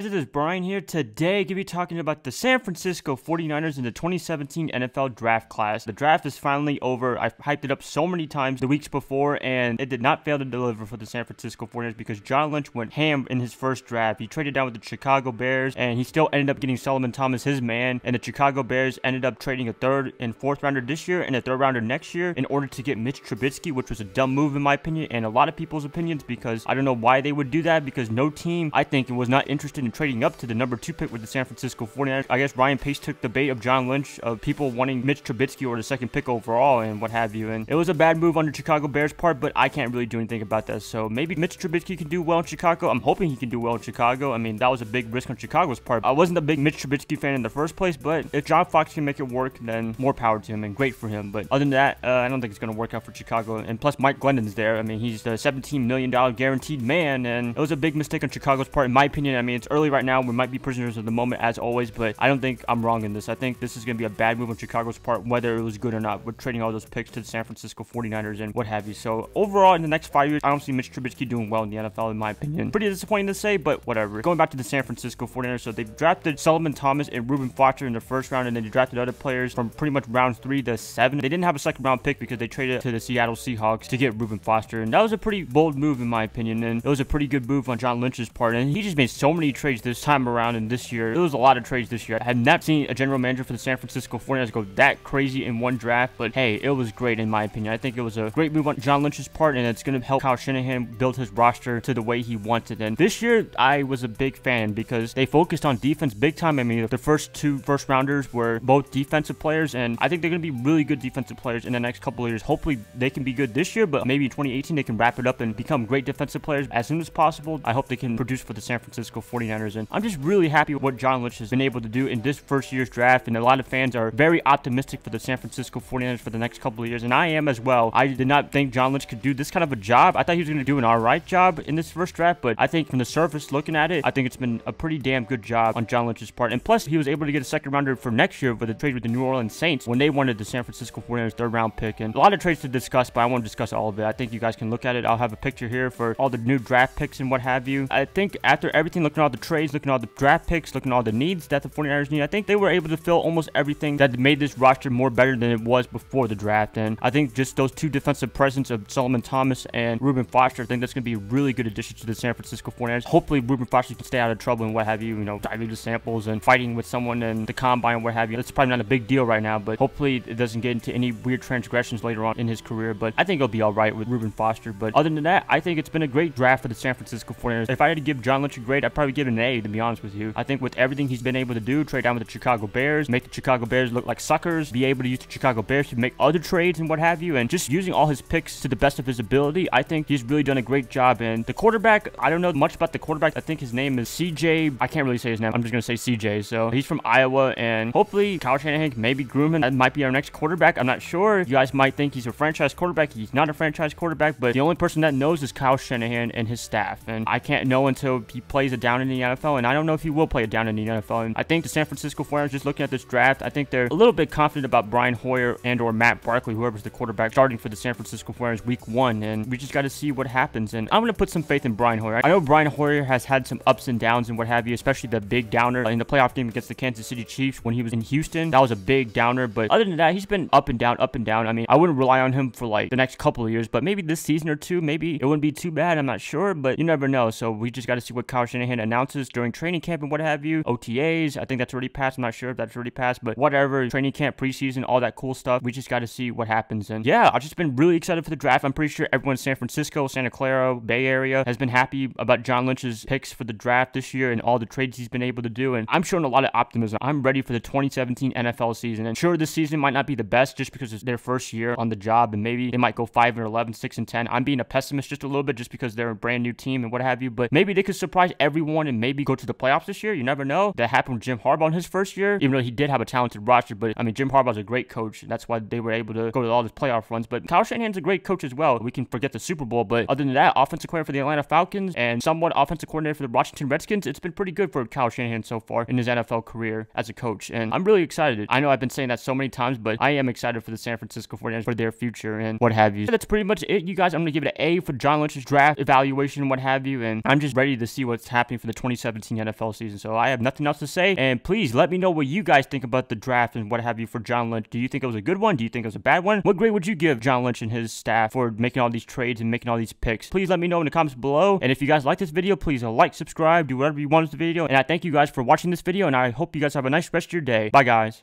This is Bryan here. Today, I'm going to be talking about the San Francisco 49ers in the 2017 NFL draft class. The draft is finally over. I've hyped it up so many times the weeks before, and it did not fail to deliver for the San Francisco 49ers because John Lynch went ham in his first draft. He traded down with the Chicago Bears, and he still ended up getting Solomon Thomas, his man, and the Chicago Bears ended up trading a third and fourth rounder this year and a third rounder next year in order to get Mitch Trubisky, which was a dumb move in my opinion and a lot of people's opinions because I don't know why they would do that because no team, I think, was not interested in trading up to the number 2 pick with the San Francisco 49ers. I guess Ryan Pace took the bait of John Lynch of people wanting Mitch Trubisky or the second pick overall and what have you. And it was a bad move on the Chicago Bears part, but I can't really do anything about that. So maybe Mitch Trubisky can do well in Chicago. I'm hoping he can do well in Chicago. I mean, that was a big risk on Chicago's part. I wasn't a big Mitch Trubisky fan in the first place, but if John Fox can make it work, then more power to him and great for him. But other than that, I don't think it's going to work out for Chicago. And plus, Mike Glennon's there. I mean, he's the $17 million guaranteed man, and it was a big mistake on Chicago's part, in my opinion. I mean, it's early right now. We might be prisoners of the moment as always, but I don't think I'm wrong in this. I think this is going to be a bad move on Chicago's part, whether it was good or not. We're trading all those picks to the San Francisco 49ers and what have you. So overall, in the next 5 years, I don't see Mitch Trubisky doing well in the NFL, in my opinion. Pretty disappointing to say, but whatever. Going back to the San Francisco 49ers, so they drafted Solomon Thomas and Reuben Foster in the first round, and then they drafted other players from pretty much round 3 to 7. They didn't have a second round pick because they traded to the Seattle Seahawks to get Reuben Foster, and that was a pretty bold move in my opinion, and it was a pretty good move on John Lynch's part, and he just made so many trades this time around and this year. It was a lot of trades this year. I have not seen a general manager for the San Francisco 49ers go that crazy in one draft, but hey, it was great in my opinion. I think it was a great move on John Lynch's part, and it's going to help Kyle Shanahan build his roster to the way he wanted. And this year, I was a big fan because they focused on defense big time. I mean, the first 2 first rounders were both defensive players, and I think they're going to be really good defensive players in the next couple of years. Hopefully, they can be good this year, but maybe in 2018, they can wrap it up and become great defensive players as soon as possible. I hope they can produce for the San Francisco 49ers, and I'm just really happy with what John Lynch has been able to do in this first year's draft, and a lot of fans are very optimistic for the San Francisco 49ers for the next couple of years, and I am as well. I did not think John Lynch could do this kind of a job. I thought he was going to do an alright job in this first draft, but I think from the surface looking at it, I think it's been a pretty damn good job on John Lynch's part, and plus he was able to get a second rounder for next year with a trade with the New Orleans Saints when they wanted the San Francisco 49ers third round pick, and a lot of trades to discuss, but I won't discuss all of it. I think you guys can look at it. I'll have a picture here for all the new draft picks and what have you. I think after everything, looking at all the trades, looking at all the draft picks, looking at all the needs that the 49ers need, I think they were able to fill almost everything that made this roster more better than it was before the draft. And I think just those 2 defensive presence of Solomon Thomas and Reuben Foster, I think that's going to be a really good addition to the San Francisco 49ers. Hopefully Reuben Foster can stay out of trouble and what have you, diving to samples and fighting with someone in the combine and what have you. That's probably not a big deal right now, but hopefully it doesn't get into any weird transgressions later on in his career. But I think it'll be all right with Reuben Foster. But other than that, I think it's been a great draft for the San Francisco 49ers. If I had to give John Lynch a grade, I'd probably give it an A, to be honest with you. I think with everything he's been able to do, trade down with the Chicago Bears, make the Chicago Bears look like suckers, be able to use the Chicago Bears to make other trades and what have you, and just using all his picks to the best of his ability, I think he's really done a great job. And the quarterback, I don't know much about the quarterback. I think his name is CJ. I can't really say his name. I'm just going to say CJ. So he's from Iowa, and hopefully Kyle Shanahan can maybe groom him. That might be our next quarterback. I'm not sure. You guys might think he's a franchise quarterback. He's not a franchise quarterback, but the only person that knows is Kyle Shanahan and his staff, and I can't know until he plays it down in the NFL, and I don't know if he will play it down in the NFL. And I think the San Francisco 49ers, just looking at this draft, I think they're a little bit confident about Brian Hoyer and or Matt Barkley, whoever's the quarterback starting for the San Francisco 49ers week 1, and we just got to see what happens. And I'm going to put some faith in Brian Hoyer. I know Brian Hoyer has had some ups and downs and what have you, especially the big downer in the playoff game against the Kansas City Chiefs when he was in Houston. That was a big downer, but other than that, he's been up and down, up and down. I mean, I wouldn't rely on him for like the next couple of years, but maybe this season or 2, maybe it wouldn't be too bad. I'm not sure, but you never know. So we just got to see what Kyle Shanahan announces during training camp and what have you. OTAs, I think that's already passed. I'm not sure if that's already passed, but whatever. Training camp, preseason, all that cool stuff. We just got to see what happens. And yeah, I've just been really excited for the draft. I'm pretty sure everyone in San Francisco, Santa Clara, Bay Area has been happy about John Lynch's picks for the draft this year and all the trades he's been able to do. And I'm showing a lot of optimism. I'm ready for the 2017 NFL season. And sure, this season might not be the best just because it's their first year on the job, and maybe they might go 5-11, 6-10. I'm being a pessimist just a little bit just because they're a brand new team and what have you, but maybe they could surprise everyone and maybe go to the playoffs this year. You never know. That happened with Jim Harbaugh in his first year, even though he did have a talented roster. But I mean, Jim Harbaugh's a great coach. That's why they were able to go to all these playoff runs. But Kyle Shanahan's a great coach as well. We can forget the Super Bowl, but other than that, offensive coordinator for the Atlanta Falcons and somewhat offensive coordinator for the Washington Redskins, it's been pretty good for Kyle Shanahan so far in his NFL career as a coach. And I'm really excited. I know I've been saying that so many times, but I am excited for the San Francisco 49ers for their future and what have you. That's pretty much it, you guys. I'm going to give it an A for John Lynch's draft evaluation and what have you. And I'm just ready to see what's happening for the 2017 NFL season. So I have nothing else to say, and please let me know what you guys think about the draft and what have you for John Lynch. Do you think it was a good one? Do you think it was a bad one? What grade would you give John Lynch and his staff for making all these trades and making all these picks? Please let me know in the comments below, and if you guys like this video, please like, subscribe, do whatever you want with the video, and I thank you guys for watching this video, and I hope you guys have a nice rest of your day. Bye, guys.